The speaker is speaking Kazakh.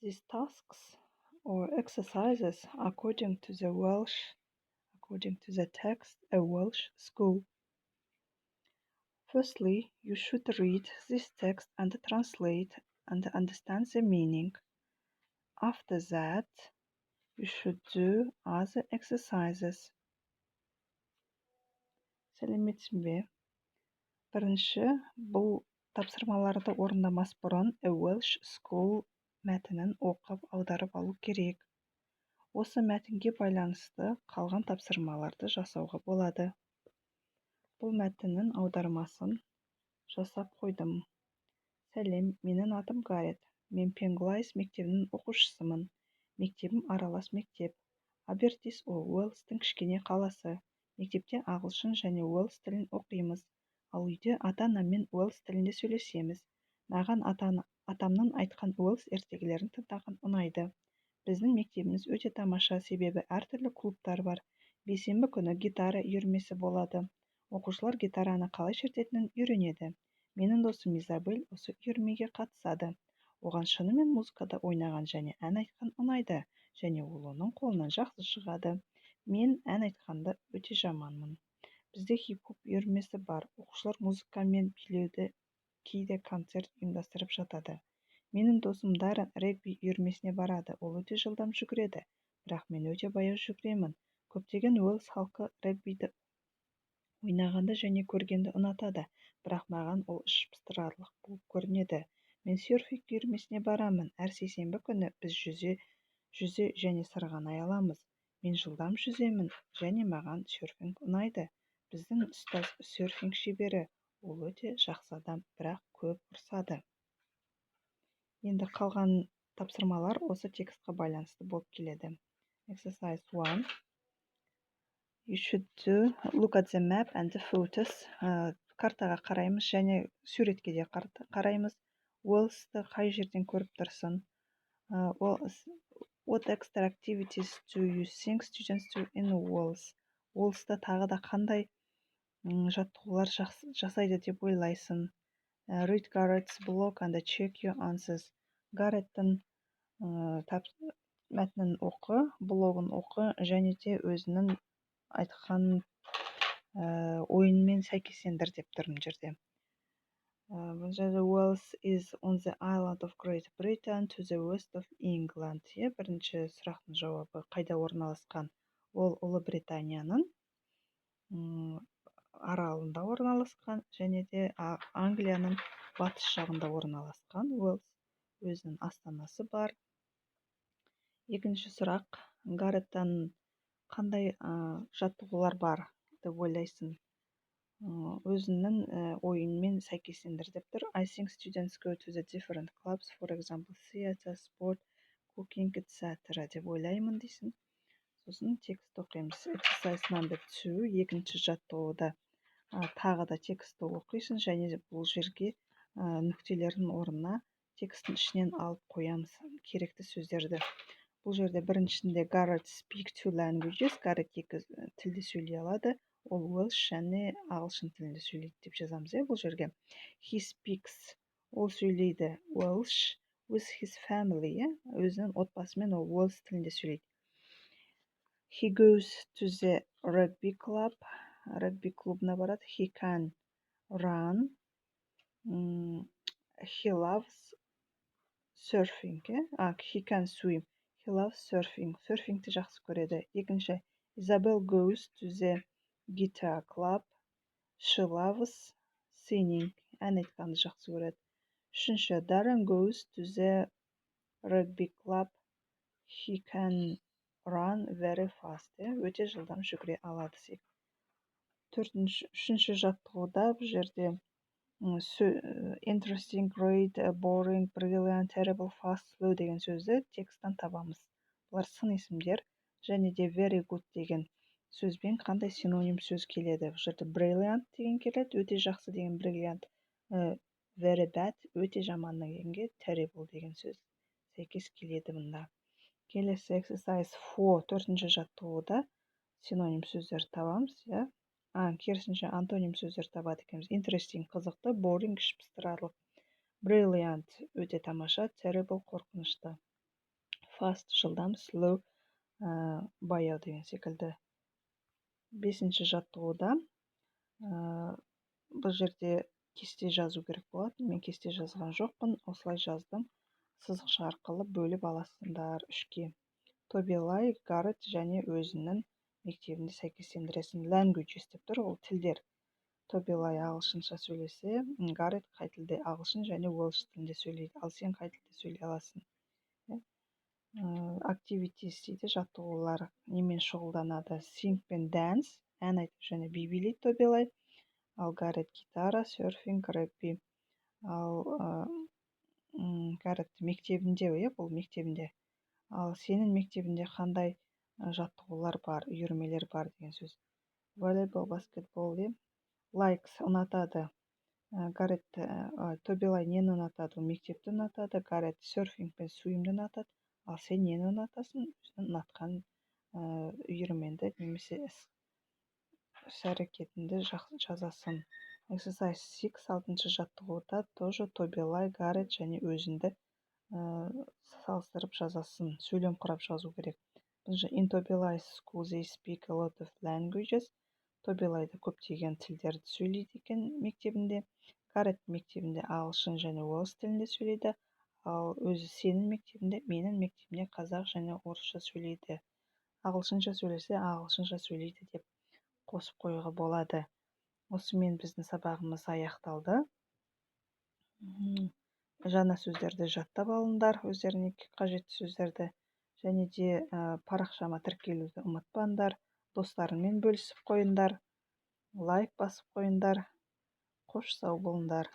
these tasks or exercises according to the text, a Welsh school. Firstly, you should read this text and translate and understand the meaning. After that, you should do other exercises. Сәлеметсің бе? Бірінші, бұл тапсырмаларды орындамас бұрын A Welsh School мәтінін оқып аударып алу керек. Осы мәтінге байланысты қалған тапсырмаларды жасауға болады. Бұл мәтіннің аудармасын жасап қойдым. Сәлем, менің атым Гарет. Мен Пенглайс мектебінің оқушысымын. Мектебім аралас мектеп. Абертис Уэльстің кішкене қаласы. Мектепте ағылшын және Уэльс тілін оқимыз. Ал үйде ата-анаммен Уэльс тілінде сөйлесеміз. Маған атамның айтқан Уэльс ертегілерін тыңдаған ұнайды. Біздің мектебіміз өте тамаша, себебі әртүрлі клубтар бар. Бейсенбі күні гитара үйірмесі болады. Оқушылар гитараны қалай шертетінін үйренеді. Менің досым Изабель осы үйірмеге қатысады. Оған шынымен музыкада ойнаған және ән айтқан ұнайды, және ол оның қолынан жақсы шығады. Мен ән айтқанда өте жаманмын. Бізде хип-хоп үйірмесі бар. Оқушылар музыка мен билеуді кейде концерт ұйымдастырып жатады. Менің досым Даррен регби үйірмесіне барады. Ол өте жылдам жүгіреді, бірақ мен өте баяу жүгіремін. Көптеген Уэльс халқы регбиді ойнағанды және көргенді ұнатады, бірақ маған ол іш пыстырарлық болып көрінеді. Мен серфинг үйірмесіне барамын. Әр сейсенбі күні біз жүзе және сырғанай аламыз. Мен жылдам жүземін және маған серфинг ұнайды. Біздің ұстаз серфинг шебері. Ол өте жақсы адам, бірақ көп ұрсады. Енді қалған тапсырмалар осы текстқа байланысты болып келеді. Exercise 1. You should look at the map and the photos. Картаға қараймыз және суретке де қараймыз. Уэльсті қай жерден көріп тұрсың? What extra activities do you think students do in Wales? Уэльсті тағы да қандай жаттығулар жасайды деп ойлайсың? Read Garrett's blog and check your answers. Гарреттің мәтінін оқы, блогын оқы және де өзінің айтқан ойынмен сәйкестендір деп тұр мына жерде. Wales is on the island of Great Britain to the west of England. Бірінші сұрақтың жауабы қайда орналасқан? Ол Ұлыбританияның аралында орналасқан және де Англияның батыс жағында орналасқан. Уэльс өзінің астанасы бар. Екінші сұрақ, Гарреттан қандай жаттығулар бар деп ойлайсың? Өзінің ойынмен сәйкестендір деп тұр. I think students go to the different clubs, for example, theater, sport, cooking, etc. деп ойлаймын дейсің. Сосын текст оқимыз. Exercise number 2, екінші жаттығуда тағы да тексті оқисың және бұл жерге нүктелердің орнына тексттің ішінен алып қоямыз керекті сөздерді. Бұл жерде біріншісінде Garrett speak two languages. Гаррет екі тілде сөйлей алады. Ол Уэльс және ағылшын тілінде сөйлейді деп жазамыз. Бұл жерге he speaks, ол сөйлейді Welsh with his family, өзінің отбасымен ол Уэльс тілінде сөйлейді. He goes to the rugby club, регби клубына барады. He can run, he loves surfing, he can swim, he loves surfing, surfingті жақсы көреді. Екінші, Isabel goes to the guitar club, she loves singing, ән айтқанды жақсы көреді. Үшінші, Darren goes to the rugby club, he can run very fast, өте жылдам жүгіре алады. Үшінші жаттығуда бұл жерде interesting, great, boring, brilliant, terrible, fast, slow деген сөзді тексттен табамыз. Бұлар сын есімдер және де very good деген сөзбен қандай синоним сөз келеді. Бұл жерде brilliant деген келеді, өте жақсы деген brilliant, very bad, өте жаман дегенге terrible деген сөз сәйкес келеді мұнда. Келесі exercise 4, төртінші жаттығуда синоним сөздер табамыз. Керісінше антоним сөздер табады екенбіз. Interesting, қызықты, boring, іш пыстырарлық, brilliant, өте тамаша, terrible, қорқынышты. fast жылдам, slow баяу деген секілді. 5-ші жаттығуда бұл жерде кесте жазу керек болатын. Мен кесте жазған жоқпын, осылай жаздым. Сызықша арқылы бөліп аласыңдар 3-ке. Тобилай, Гаррет және өзінің мектебінде сәйкестендіресің. Languages деп тұр, ол тілдер. Тобилай ағылшынша сөйлесе, Гаррет қай тілде ағылшын және уэльш тілінде сөйлейді. Ал сен қай тілде сөйлей аласың? Activities дейді, жаттығулар немен шұғылданады? Sing пен dance, ән айтып және би билейді Тобилай. Ал Гаррет гитара, серфинг, регби. Ал Гаррет мектебінде, бұл мектебінде. Ал сенің мектебінде қандай жаттығулар бар, үйірмелер бар деген сөз. Волейбол, баскетбол, likes ұнатады. Гаррет Тобилай нені ұнатады? Ол мектепті ұнатады. Гаррет серфинг пен суимді ұнатады. Ал сен нені ұнатасың? Өзінің ұнатқан үйірменді немесе іс-әрекетіңді жазасың. Exercise 6, 6-шы жаттығуда тоже Тобилай, Гаррет және өзіңді салыстырып жазасың. Сөйлем құрап жазу керек. In Tobilay's school they speak a lot of languages. Тобилайда көптеген тілдерді сөйлейді екен мектебінде. Гаррет мектебінде ағылшын және орыс тілінде сөйлейді. Ал өзі сенің мектебінде, менің мектебімде қазақ және орысша сөйлейді. Ағылшынша сөйлесе, ағылшынша сөйлейді деп қосып қоюға болады. Осымен біздің сабағымыз аяқталды. Жаңа сөздерді жаттап алыңдар, өздеріне қажетті сөздерді. Және де парақшама тіркелуді ұмытпаңдар. Достарыңмен бөлісіп қойыңдар. Лайк басып қойыңдар. Қош сау болыңдар.